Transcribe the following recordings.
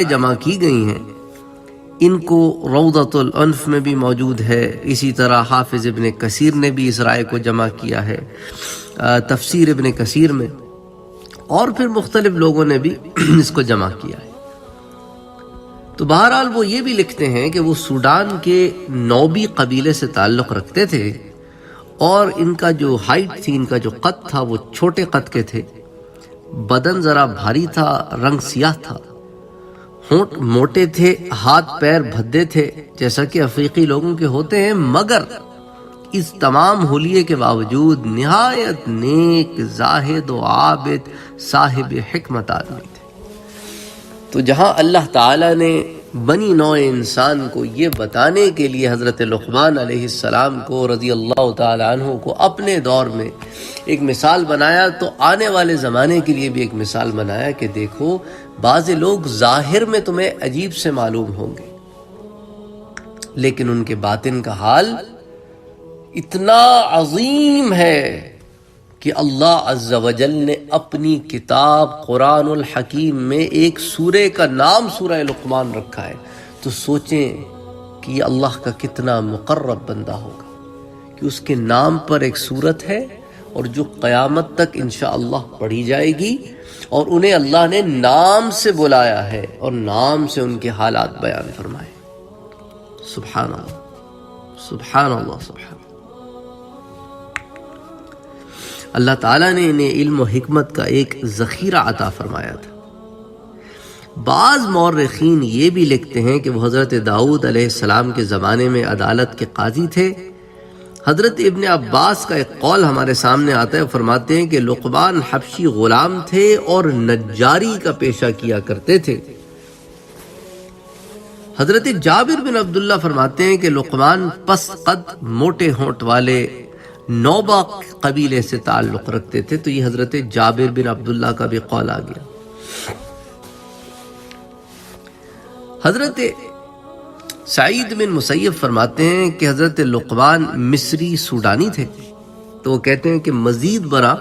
جمع کی گئی ہیں ان کو روضۃ الانف میں بھی موجود ہے، اسی طرح حافظ ابن کثیر نے بھی اس رائے کو جمع کیا ہے تفسیر ابن کثیر میں، اور پھر مختلف لوگوں نے بھی اس کو جمع کیا ہے۔ تو بہرحال وہ یہ بھی لکھتے ہیں کہ وہ سوڈان کے نوبی قبیلے سے تعلق رکھتے تھے، اور ان کا جو ہائٹ تھی، ان کا جو قد تھا، وہ چھوٹے قد کے تھے، بدن ذرا بھاری تھا، رنگ سیاہ تھا، ہونٹ موٹے تھے، ہاتھ پیر بھدے تھے جیسا کہ افریقی لوگوں کے ہوتے ہیں، مگر اس تمام حلیے کے باوجود نہایت نیک، زاہد و عابد، صاحب حکمت آدمی تھے۔ تو جہاں اللہ تعالیٰ نے بنی نوع انسان کو یہ بتانے کے لیے حضرت لقمان علیہ السلام کو رضی اللہ تعالیٰ عنہ کو اپنے دور میں ایک مثال بنایا، تو آنے والے زمانے کے لیے بھی ایک مثال بنایا کہ دیکھو بعض لوگ ظاہر میں تمہیں عجیب سے معلوم ہوں گے، لیکن ان کے باطن کا حال اتنا عظیم ہے کہ اللہ عز و جل نے اپنی کتاب قرآن الحکیم میں ایک سورے کا نام سورہ لقمان رکھا ہے۔ تو سوچیں کہ یہ اللہ کا کتنا مقرب بندہ ہوگا کہ اس کے نام پر ایک سورت ہے، اور جو قیامت تک انشاءاللہ پڑھی جائے گی، اور انہیں اللہ نے نام سے بلایا ہے اور نام سے ان کے حالات بیان فرمائے۔ سبحان اللہ، سبحان اللہ، سبحان اللہ۔ اللہ تعالیٰ نے انہیں علم و حکمت کا ایک ذخیرہ عطا فرمایا تھا۔ بعض مورخین یہ بھی لکھتے ہیں کہ وہ حضرت داؤد علیہ السلام کے زمانے میں عدالت کے قاضی تھے۔ حضرت ابن عباس کا ایک قول ہمارے سامنے آتا ہے، فرماتے ہیں کہ لقمان حبشی غلام تھے اور نجاری کا پیشہ کیا کرتے تھے۔ حضرت جابر بن عبداللہ فرماتے ہیں کہ لقمان پس قد، موٹے ہونٹ والے، نوبہ قبیلے سے تعلق رکھتے تھے۔ تو یہ حضرت جابر بن عبداللہ کا بھی قول آ گیا۔ حضرت سعید بن مسیب فرماتے ہیں کہ حضرت لقمان مصری سوڈانی تھے۔ تو وہ کہتے ہیں کہ مزید برآں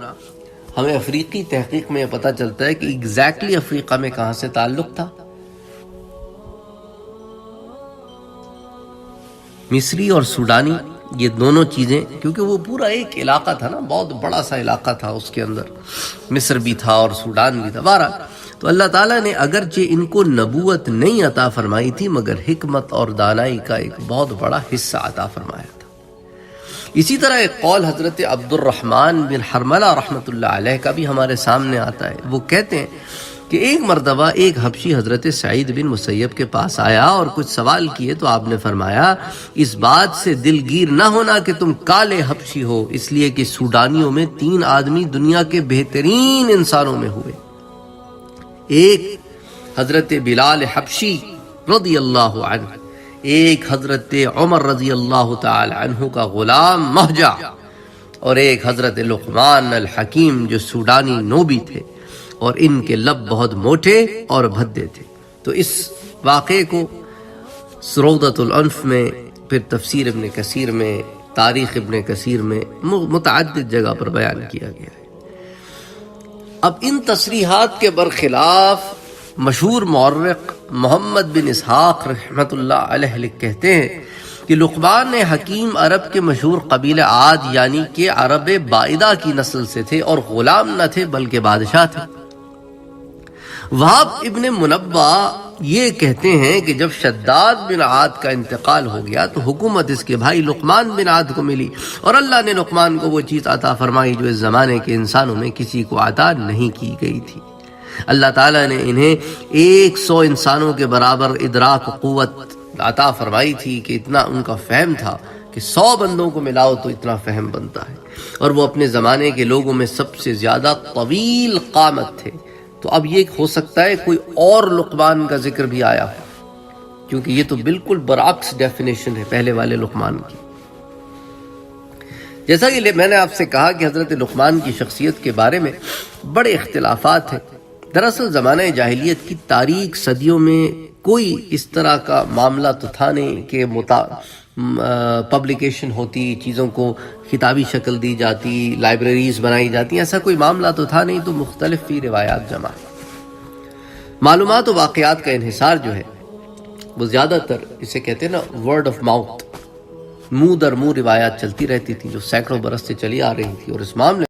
ہمیں افریقی تحقیق میں یہ پتہ چلتا ہے کہ ایگزیکٹلی افریقہ میں کہاں سے تعلق تھا۔ مصری اور سوڈانی، یہ دونوں چیزیں، کیونکہ وہ پورا ایک علاقہ تھا نا، بہت بڑا سا علاقہ تھا، اس کے اندر مصر بھی تھا اور سوڈان بھی تھا۔ بہرحال تو اللہ تعالیٰ نے اگرچہ ان کو نبوت نہیں عطا فرمائی تھی، مگر حکمت اور دانائی کا ایک بہت بڑا حصہ عطا فرمایا تھا۔ اسی طرح ایک قول حضرت عبد الرحمن بن حرملہ رحمۃ اللہ علیہ کا بھی ہمارے سامنے آتا ہے۔ وہ کہتے ہیں کہ ایک مرتبہ ایک حبشی حضرت سعید بن مسیب کے پاس آیا اور کچھ سوال کیے، تو آپ نے فرمایا اس بات سے دلگیر نہ ہونا کہ تم کالے حبشی ہو، اس لیے کہ سوڈانیوں میں 3 آدمی دنیا کے بہترین انسانوں میں ہوئے۔ ایک حضرت بلال حبشی رضی اللہ عنہ، ایک حضرت عمر رضی اللہ تعالی عنہ کا غلام مہجہ، اور ایک حضرت لقمان الحکیم جو سوڈانی نوبی تھے، اور ان کے لب بہت موٹے اور بھدے تھے۔ تو اس واقعے کو روضۃ الانف میں، پھر تفسیر ابن کثیر میں، تاریخ ابن کثیر میں متعدد جگہ پر بیان کیا گیا ہے۔ اب ان تصریحات کے برخلاف مشہور مورخ محمد بن اسحاق رحمۃ اللہ علیہ کہتے ہیں کہ لقمان حکیم عرب کے مشہور قبیلہ عاد یعنی کہ عرب بائدہ کی نسل سے تھے، اور غلام نہ تھے بلکہ بادشاہ تھے۔ وہاب ابن منبع یہ کہتے ہیں کہ جب شداد بن عاد کا انتقال ہو گیا تو حکومت اس کے بھائی لقمان بن عاد کو ملی، اور اللہ نے لقمان کو وہ چیز عطا فرمائی جو اس زمانے کے انسانوں میں کسی کو عطا نہیں کی گئی تھی۔ اللہ تعالیٰ نے انہیں 100 انسانوں کے برابر ادراک و قوت عطا فرمائی تھی کہ اتنا ان کا فہم تھا کہ 100 بندوں کو ملاؤ تو اتنا فہم بنتا ہے، اور وہ اپنے زمانے کے لوگوں میں سب سے زیادہ طویل قامت تھے۔ تو اب یہ ہو سکتا ہے کوئی اور لقمان کا ذکر بھی آیا ہو، کیونکہ یہ تو بالکل برعکس ڈیفینیشن ہے پہلے والے لقمان کی۔ جیسا کہ میں نے آپ سے کہا کہ حضرت لقمان کی شخصیت کے بارے میں بڑے اختلافات ہیں۔ دراصل زمانہ جاہلیت کی تاریک صدیوں میں کوئی اس طرح کا معاملہ تو تھا نہیں کہ پبلیکیشن ہوتی، چیزوں کو کتابی شکل دی جاتی، لائبریریز بنائی جاتی، ایسا کوئی معاملہ تو تھا نہیں، تو مختلف روایات جمع۔ معلومات و واقعات کا انحصار جو ہے وہ زیادہ تر اسے کہتے ہیں نا ورڈ آف ماؤتھ، منہ در منہ روایات چلتی رہتی تھی جو سینکڑوں برس سے چلی آ رہی تھی، اور اس معاملے